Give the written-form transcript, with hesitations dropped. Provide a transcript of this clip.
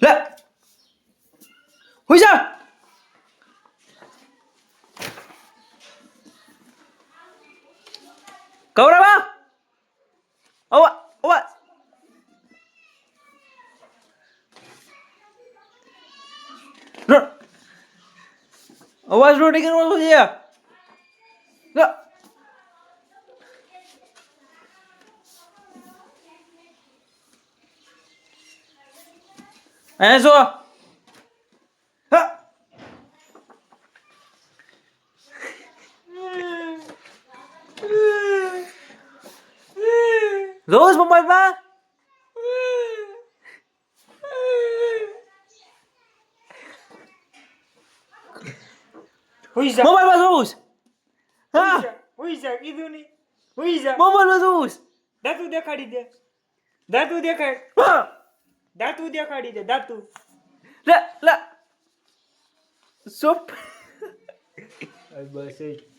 લે હુઈ જા કવરાવા ઓવા ઓવા અવાજ નો નીકળવો છે લે eso Rose મોબાઈલ માં હુઈ જા મોબાઈલ માં જોઉં હા હુઈ જા કીધું નહીં હુઈ જા મોબાઈલ માં જોઉં દાંતું દેખાડી દે દાંતું દેખાડ હા દાંતું દેખાડી દે દાંતું લે લે સોપ બસ એ